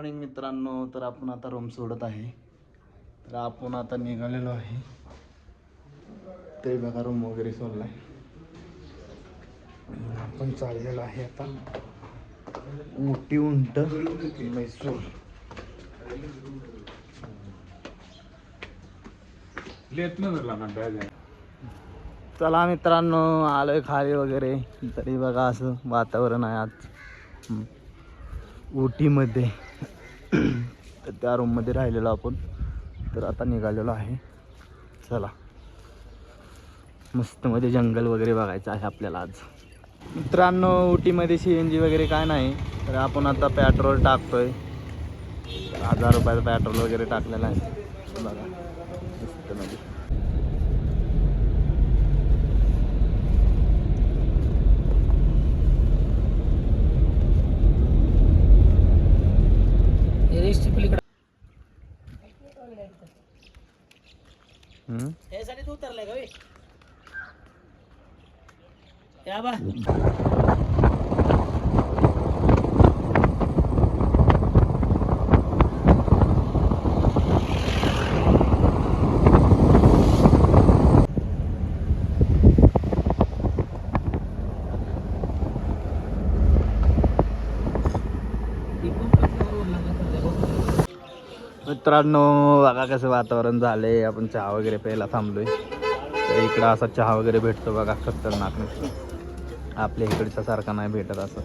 Morning मित्रांनो. तर आपण आता रूम सोडत आहे. तर आपण आता निघालेलो आहे. ते बघा रूम वगैरे सोडलाय. आपण चाललेलो आहे आता मोठी उंट मैसूर. चला मित्रांनो, आलोय खाली वगैरे. तरी बघा असं वातावरण आहे आज उटीमध्ये. तर त्या रूममध्ये राहिलेलो आपण. तर आता निघालेलो आहे. चला मस्त मध्ये जंगल वगैरे बघायचं आहे आपल्याला आज. मित्रांनो, उटीमध्ये CNG वगैरे काय नाही. तर आपण आता पेट्रोल टाकतोय. 1000 रुपयाचं पेट्रोल वगैरे टाकलेलं आहे बघा मस्त मध्ये. उतरलाय का या बा. मित्रांनो बघा कसं वातावरण झालंय. आपण चहा वगैरे प्यायला थांबलोय. तर इकडं असा चहा वगैरे भेटतो बघा, खतरनाक नुसतं. आपल्या इकडच्या सारखा नाही भेटत असं.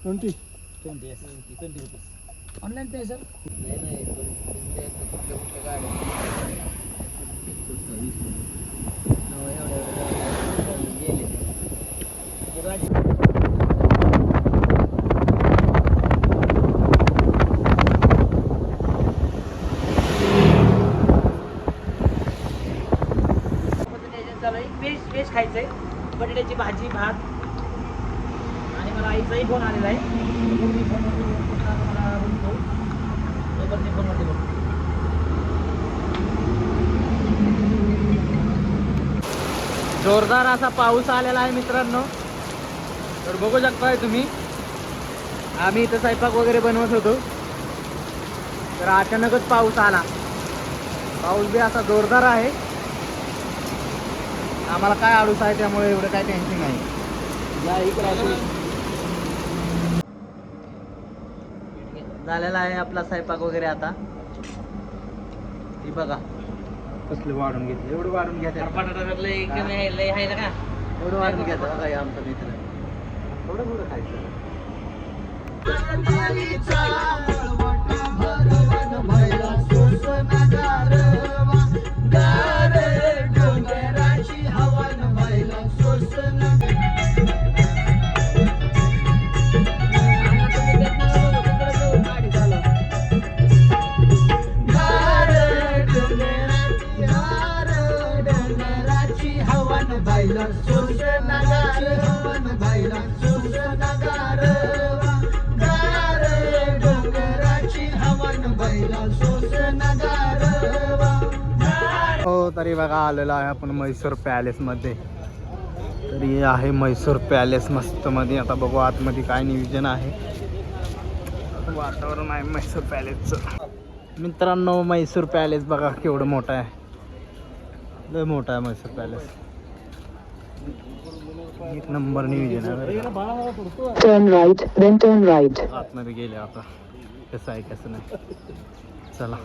20 yes 20 rupees. Online pay sir. नाही कुठल्या गाड्या व्हेज खायचंय, बटाट्याची भाजी, भात. आणि मला आईचाही फोन आलेला आहे. जोरदार असा पाऊस आलेला आहे मित्रांनो. तर बघू शकताय तुम्ही, आम्ही इथं स्वयंपाक वगैरे बनवत होतो, तर अचानकच पाऊस आला. पाऊस बी असा जोरदार आहे. आम्हाला काय अडूस आहे, त्यामुळे एवढं काय टेन्शन नाही. झालेला आहे आपला स्वयंपाक वगैरे. आता ती बघा कसले वाढून घेतले, एवढं वाढून घ्या. एवढं वाढून घ्या बघा आमचा मित्र. एवढं थोडं खायचं. हो, तरी बघा आलेलो आहे आपण म्हैसूर पॅलेस मध्ये. तरी आहे म्हैसूर पॅलेस मस्त मध्ये. आता बघू आतमध्ये काय नियोजन आहे. वातावरण आहे म्हैसूर पॅलेसचं. मित्रांनो, म्हैसूर पॅलेस बघा केवढं मोठं आहे. लय मोठा आहे म्हैसूर पॅलेस. एक नंबर नियोजन आहे. Turn right, then turn right. आतमध्ये गेले आता, कसं आहे कसं नाही. चला.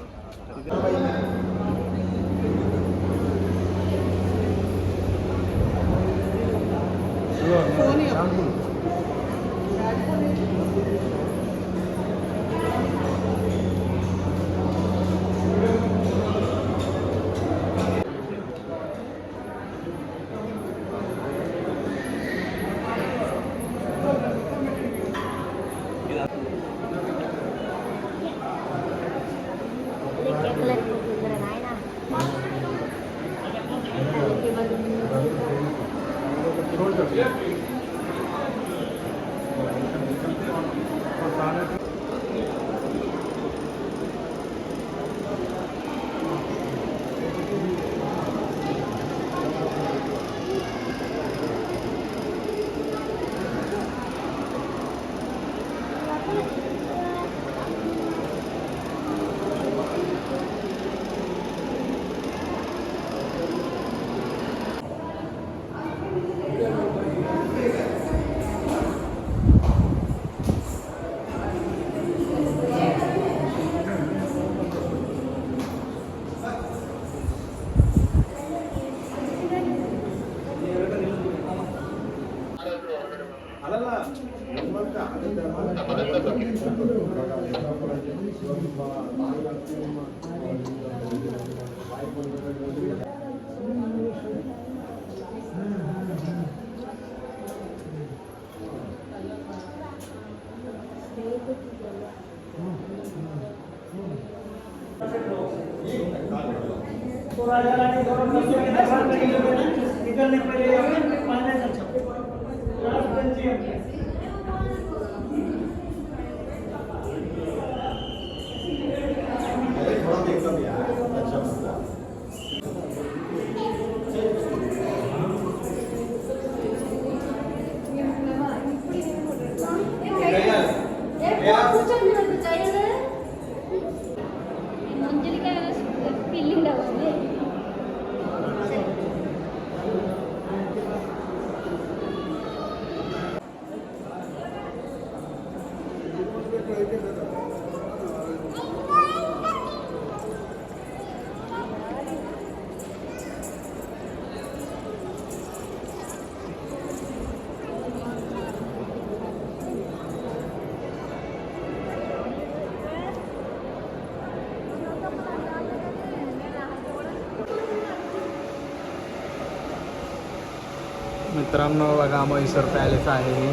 मित्रांनो बघा म्हैसूर पॅलेस आहे हे.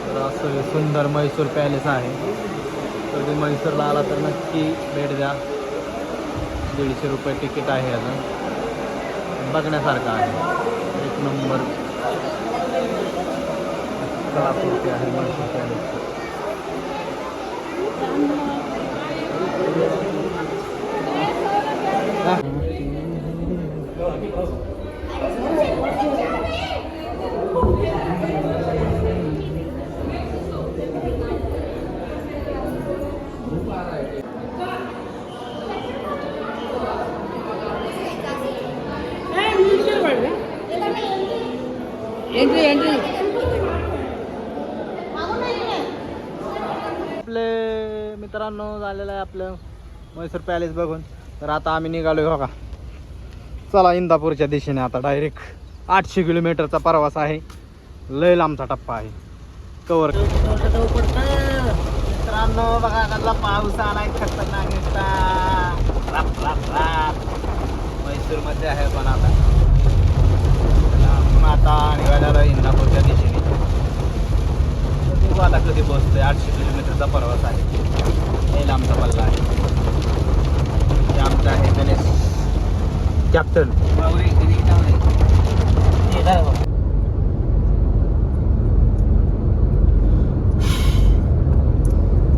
तर असं हे सुंदर म्हैसूर पॅलेस आहे. कधी म्हैसूरला आला तर नक्की भेट द्या. 150 रुपये तिकीट आहे याचं. बघण्यासारखं आहे. एक नंबर कलाकृती आहे म्हैसूर पॅलेस. Entry entry. आपले मित्रांनो झालेलं आहे आपलं म्हैसूर पॅलेस बघून. तर आता आम्ही निघालोय बघा. चला इंदापूरच्या दिशेने. आता डायरेक्ट 800 किलोमीटरचा प्रवास आहे. लय लांबचा टप्पा आहे. कवर मित्रांनो बघा कसला पाऊस आलाय खतरनाक नुसता. राप राप राप. म्हैसूर मध्ये आहे पण आता निघालेला इंदापूरच्या दिशेने. बघू आता कधी पोहोचतोय. 800 किलोमीटरचा प्रवास आहे. लय लांबचा पल्ला आहे. हे आमचं आहे गणेश कॅप्टन.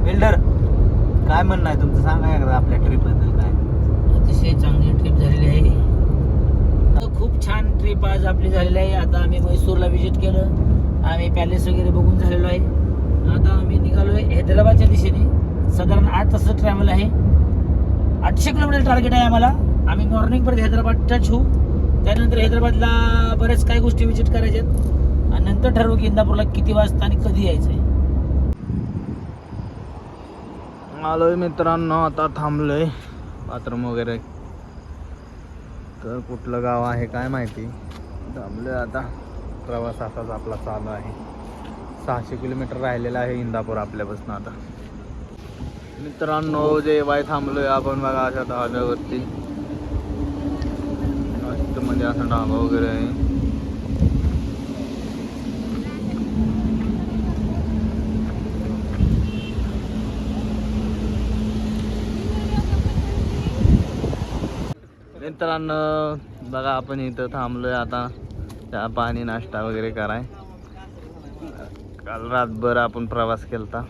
बिल्डर काय म्हणणं आहे तुमचं, सांगा एकदा आपल्या ट्रिप बद्दल काय. अतिशय चांगली ट्रिप झालेली आहे. खूप छान ट्रिप आज आपली झालेली आहे. आता आम्ही म्हैसूरला व्हिजिट केलं. आम्ही पॅलेस वगैरे बघून झालेलो आहे. आता आम्ही निघालोय हैदराबादच्या दिशेने. साधारण 8 तासाचं ट्रॅव्हल आहे. 800 किलोमीटर टार्गेट आहे आम्हाला. आम्ही मॉर्निंगपर्यंत हैदराबाद टच होऊ. त्यानंतर हैदराबादला बऱ्याच काही गोष्टी व्हिजिट करायच्यात आणि नंतर ठरवू की इंदापूरला किती वाजता आणि कधी यायचंय. आलोय मित्रांनो. आता थांबलोय बाथरूम वगैरे. तर कुठलं गाव आहे काय माहिती. थांबलोय आता. प्रवास असाच आपला चालू आहे. 600 किलोमीटर राहिलेला आहे इंदापूर आपल्यापासून. आता मित्रांनो जेवाय थांबलोय आपण बघा अशा धाब्यावरती. मध्ये असा ढाबा वगैरे आहे. मित्रांनो बघा आपण इथं थांबलोय आता. चहा पाणी नाश्ता वगैरे कराय. काल रातभर आपण प्रवास केलता.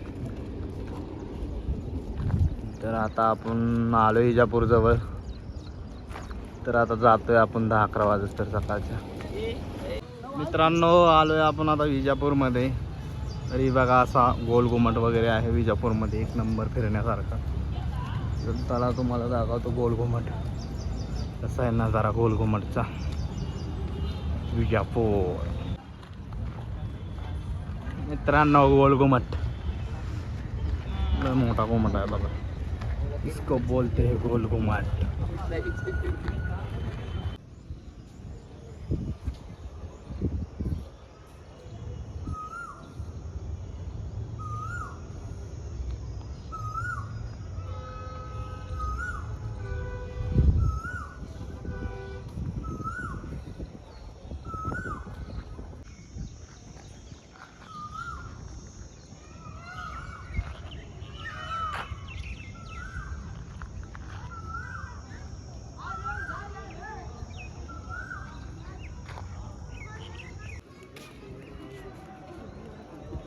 तर आता आपण आलो विजापूर जवळ. तर आता जातोय आपण 10-11 वाजता तर सकाळच्या. मित्रांनो आलोय आपण आता विजापूरमध्ये. तरी बघा असा गोल घुमट वगैरे आहे विजापूरमध्ये. एक नंबर फिरण्यासारखा. तर चला तुम्हाला दाखवतो गोल घुमट कसा आहे नजारा गोल घुमटचा. विजापूर मित्रांनो गोल घुमट मोठा घुमट आहे बघा. इसको बोलते हैं गोल घुमट.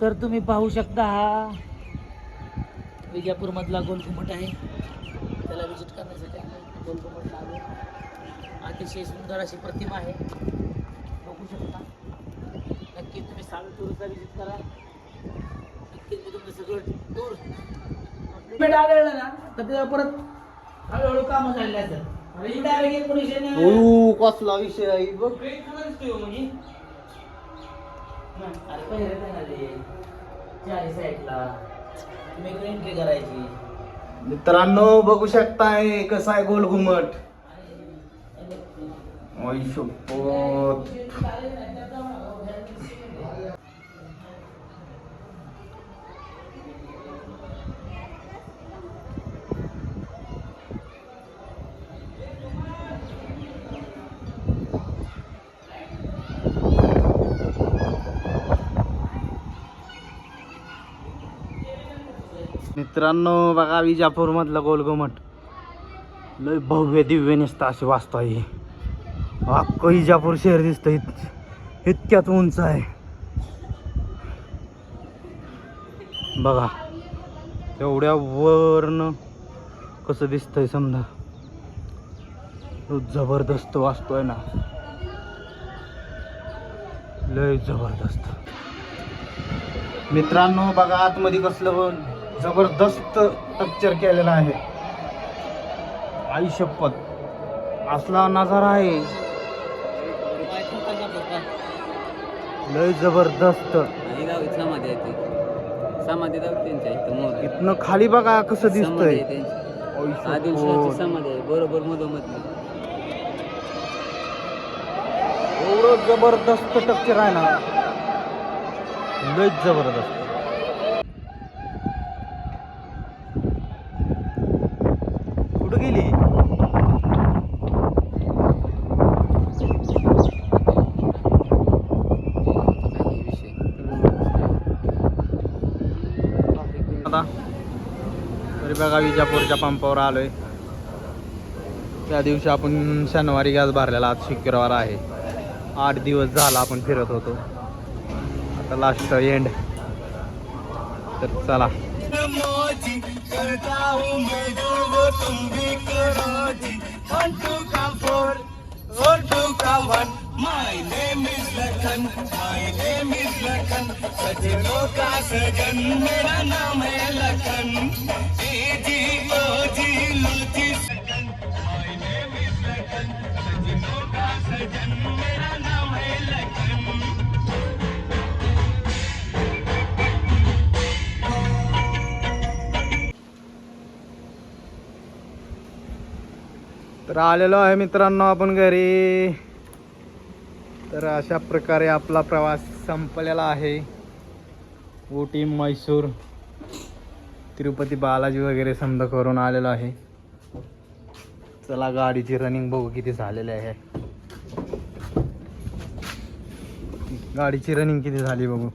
तर तुम्ही पाहू शकता हा विजापूर मधला गोल घुमट आहे. त्याला विजिट करण्यासाठी आम्ही गोल घुमटला आलो. अतिशय सुंदर अशी प्रतिमा आहे. बघू शकता. नक्की तुम्ही सावंतूरचा विजिट करा. नक्कीच मी तुमचं सगळं टूर आलेलं ना तर त्याला परत हळूहळू कामं झालेली असतात. कसला विषय आहे बघ. अरे पहिले काय चारी साईडला तुम्ही एंट्री करायची. मित्रांनो बघू शकताय कसा आहे गोल घुमट. मित्रांनो बघा विजापूर मधलं गोलघुमट लय भव्य दिव्य नुसतं असे वाचतो आहे. अख्खं विजापूर शहर दिसतं इतक्यात उंच आहे बघा. एवढ्या वरनं कसं दिसतंय समजा. जबरदस्त वाचतोय ना, लय जबरदस्त. मित्रांनो बघा आतमध्ये कसलं जबरदस्त स्ट्रक्चर केलेलं आहे. आई शपथ असला नजारा आहे लय जबरदस्त. इथनं खाली बघा कसं दिसतंय. बरोबर मधोमध एवढं जबरदस्त स्ट्रक्चर आहे ना, लय जबरदस्त. कुठं गेली? आता तरी बघा विजापूरच्या पंपावर आलोय. त्या दिवशी आपण शनिवारी गॅस भरलेला, आज शुक्रवार आहे. 8 दिवस झाला आपण फिरत होतो. आता लास्ट एंड. तर चला. तर आलेलो आहे मित्रांनो आपण घरी. तर अशा प्रकारे आपला प्रवास संपलेला आहे. उटी, मैसूर, तिरुपती बालाजी वगैरे समजा करून आलेलो आहे. चला गाडीची रनिंग बघू किती झालेली आहे. गाडीची रनिंग किती झाली बघू.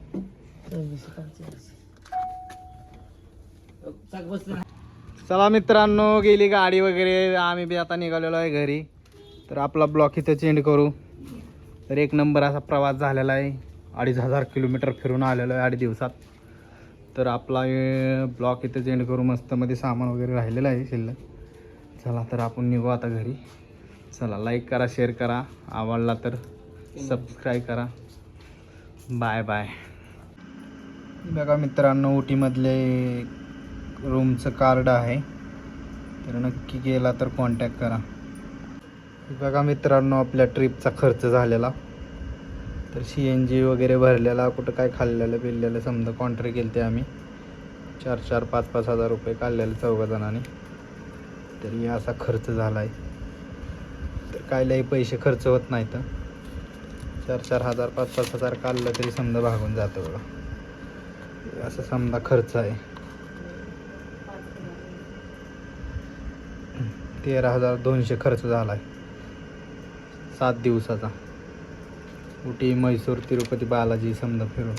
चला मित्रांनो गेली गाडी वगैरे. आम्ही बी आता निघालेलो आहे घरी. तर आपला ब्लॉक इथं चेंज करू. तर एक नंबर असा प्रवास झालेला आहे. 2500 किलोमीटर फिरून आलेलो आहे 8 दिवसात. तर आपला ब्लॉक इथं चेंज करू. मस्त मध्ये सामान वगैरे राहिलेलं आहे शिल्लक. चला तर आपण निघू आता घरी. चला लाईक करा, शेअर करा, आवडला तर सबस्क्राईब करा. Bye bye. बघा मित्रांनो उटीमधले रूमचं कार्ड आहे. तर नक्की गेला तर कॉन्टॅक्ट करा. बघा मित्रांनो आपल्या ट्रिपचा खर्च झालेला. तर CNG वगैरे भरलेला, कुठं काय खाल्लेलं पिल्लेलं समजा कॉन्ट्री केली ते आम्ही. 4-4, 5-5 हजार रुपये काढलेले 4 जणांनी. तरी असा खर्च झाला आहे. तर काय लई पैसे खर्च होत नाहीत. 4-4 हजार 5-5 हजार काढलं तरी समजा भागून जातं बघा. असं समजा खर्च आहे. 13,200 खर्च झाला आहे 7 दिवसाचा. उटी, मैसूर, तिरुपती बालाजी समजा फिरून.